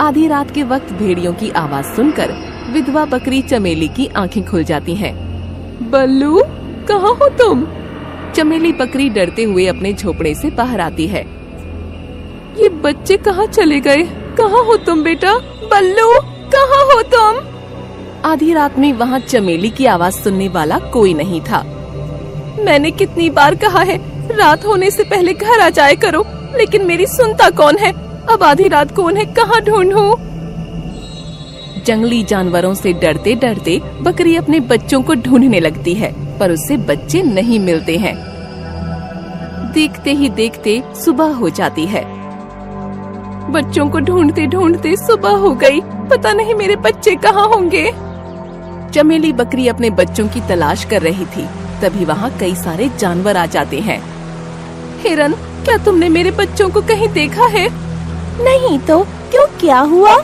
आधी रात के वक्त भेड़ियों की आवाज सुनकर विधवा बकरी चमेली की आंखें खुल जाती हैं। बल्लू, कहाँ हो तुम? चमेली बकरी डरते हुए अपने झोपड़े से बाहर आती है। ये बच्चे कहाँ चले गए? कहाँ हो तुम बेटा? बल्लू, कहाँ हो तुम? आधी रात में वहाँ चमेली की आवाज सुनने वाला कोई नहीं था। मैंने कितनी बार कहा है रात होने से पहले घर आ जाया करो, लेकिन मेरी सुनता कौन है? अब आधी रात कौन है, कहाँ ढूंढूं? जंगली जानवरों से डरते डरते बकरी अपने बच्चों को ढूंढने लगती है, पर उससे बच्चे नहीं मिलते हैं। देखते ही देखते सुबह हो जाती है। बच्चों को ढूंढते ढूंढते सुबह हो गई, पता नहीं मेरे बच्चे कहाँ होंगे। चमेली बकरी अपने बच्चों की तलाश कर रही थी, तभी वहाँ कई सारे जानवर आ जाते हैं। हिरन, क्या तुमने मेरे बच्चों को कहीं देखा है? नहीं तो क्यों, क्या हुआ?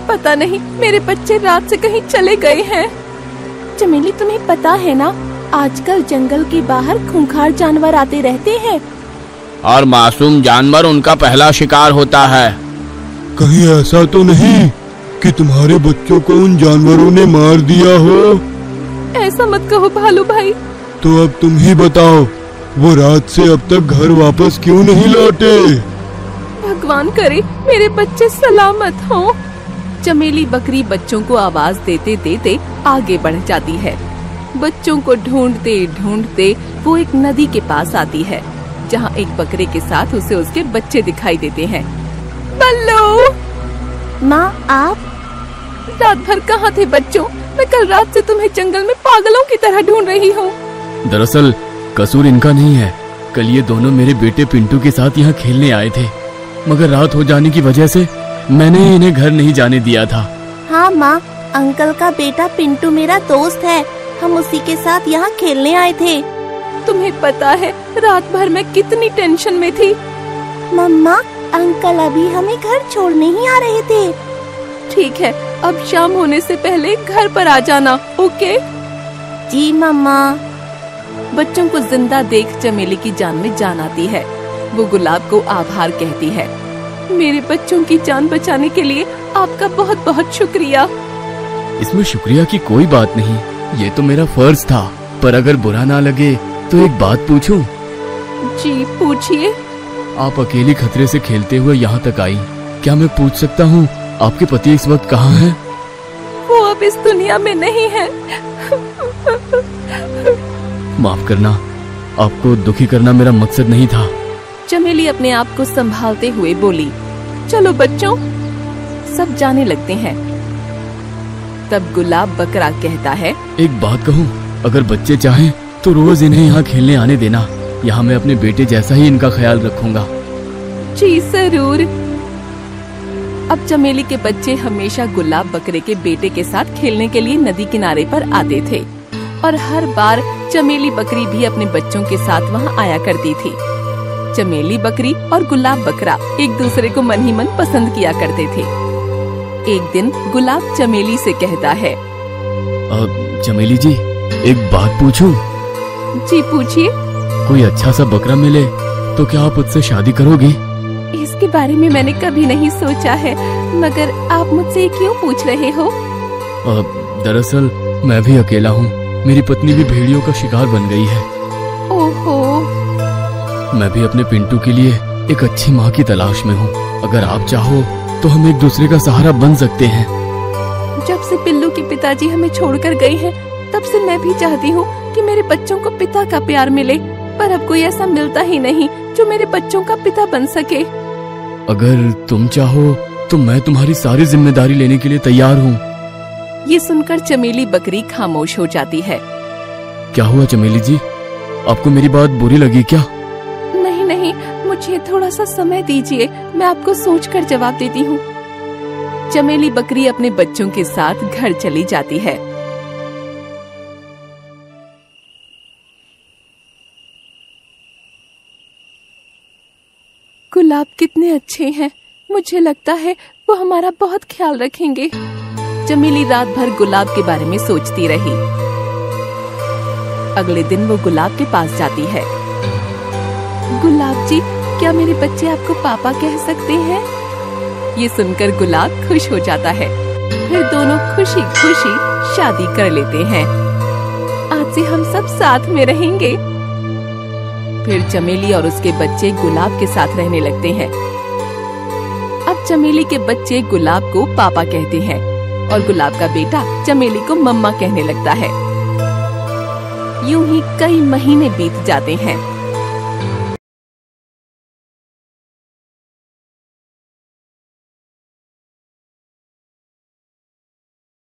पता नहीं, मेरे बच्चे रात से कहीं चले गए हैं। चमेली, तुम्हें पता है ना, आजकल जंगल के बाहर खूंखार जानवर आते रहते हैं और मासूम जानवर उनका पहला शिकार होता है। कहीं ऐसा तो नहीं कि तुम्हारे बच्चों को उन जानवरों ने मार दिया हो? ऐसा मत कहो भालू भाई। तो अब तुम ही बताओ, वो रात से अब तक घर वापस क्यों नहीं लौटे? भगवान करे मेरे बच्चे सलामत हों। चमेली बकरी बच्चों को आवाज देते देते आगे बढ़ जाती है। बच्चों को ढूंढते ढूंढते वो एक नदी के पास आती है, जहाँ एक बकरे के साथ उसे उसके बच्चे दिखाई देते हैं। बल्लू! माँ, आप रात भर कहाँ थे बच्चों? मैं कल रात से तुम्हें जंगल में पागलों की तरह ढूंढ रही हूँ। दरअसल कसूर इनका नहीं है। कल ये दोनों मेरे बेटे पिंटू के साथ यहाँ खेलने आए थे, मगर रात हो जाने की वजह से मैंने इन्हें घर नहीं जाने दिया था। हाँ माँ, अंकल का बेटा पिंटू मेरा दोस्त है, हम उसी के साथ यहाँ खेलने आए थे। तुम्हें पता है रात भर मैं कितनी टेंशन में थी। मम्मा, अंकल अभी हमें घर छोड़ने ही आ रहे थे। ठीक है, अब शाम होने से पहले घर पर आ जाना, ओके? जी मम्मा। बच्चों को जिंदा देख चमेली की जान में जान आती है। वो गुलाब को आभार कहती है। मेरे बच्चों की जान बचाने के लिए आपका बहुत बहुत शुक्रिया। इसमें शुक्रिया की कोई बात नहीं, ये तो मेरा फर्ज था। पर अगर बुरा ना लगे तो एक बात पूछूं? जी पूछिए। आप अकेली खतरे से खेलते हुए यहाँ तक आई, क्या मैं पूछ सकता हूँ आपके पति इस वक्त कहाँ हैं? वो अब इस दुनिया में नहीं है। माफ करना, आपको दुखी करना मेरा मकसद नहीं था। चमेली अपने आप को संभालते हुए बोली। चलो बच्चों, सब जाने लगते हैं। तब गुलाब बकरा कहता है, एक बात कहूँ, अगर बच्चे चाहें तो रोज इन्हें यहाँ खेलने आने देना। यहाँ मैं अपने बेटे जैसा ही इनका ख्याल रखूंगा। जी जरूर। अब चमेली के बच्चे हमेशा गुलाब बकरे के बेटे के साथ खेलने के लिए नदी किनारे पर आते थे, और हर बार चमेली बकरी भी अपने बच्चों के साथ वहाँ आया करती थी। चमेली बकरी और गुलाब बकरा एक दूसरे को मन ही मन पसंद किया करते थे। एक दिन गुलाब चमेली से कहता है, चमेली जी, एक बात पूछूं? जी पूछिए। कोई अच्छा सा बकरा मिले तो क्या आप उससे शादी करोगी? इसके बारे में मैंने कभी नहीं सोचा है, मगर आप मुझसे क्यों पूछ रहे हो? दरअसल मैं भी अकेला हूँ, मेरी पत्नी भी भेड़ियों का शिकार बन गई है। ओहो। मैं भी अपने पिंटू के लिए एक अच्छी माँ की तलाश में हूँ। अगर आप चाहो तो हम एक दूसरे का सहारा बन सकते हैं। जब से पिल्लू के पिताजी हमें छोड़कर गए हैं, तब से मैं भी चाहती हूँ कि मेरे बच्चों को पिता का प्यार मिले, पर अब कोई ऐसा मिलता ही नहीं जो मेरे बच्चों का पिता बन सके। अगर तुम चाहो तो मैं तुम्हारी सारी जिम्मेदारी लेने के लिए तैयार हूँ। ये सुनकर चमेली बकरी खामोश हो जाती है। क्या हुआ चमेली जी, आपको मेरी बात बुरी लगी क्या? नहीं नहीं, मुझे थोड़ा सा समय दीजिए, मैं आपको सोचकर जवाब देती हूँ। चमेली बकरी अपने बच्चों के साथ घर चली जाती है। गुलाब कितने अच्छे हैं, मुझे लगता है वो हमारा बहुत ख्याल रखेंगे। चमेली रात भर गुलाब के बारे में सोचती रही। अगले दिन वो गुलाब के पास जाती है। गुलाब जी, क्या मेरे बच्चे आपको पापा कह सकते हैं? ये सुनकर गुलाब खुश हो जाता है। फिर दोनों खुशी खुशी शादी कर लेते हैं। आज से हम सब साथ में रहेंगे। फिर चमेली और उसके बच्चे गुलाब के साथ रहने लगते हैं। अब चमेली के बच्चे गुलाब को पापा कहते हैं और गुलाब का बेटा चमेली को मम्मा कहने लगता है। यूं ही कई महीने बीत जाते हैं।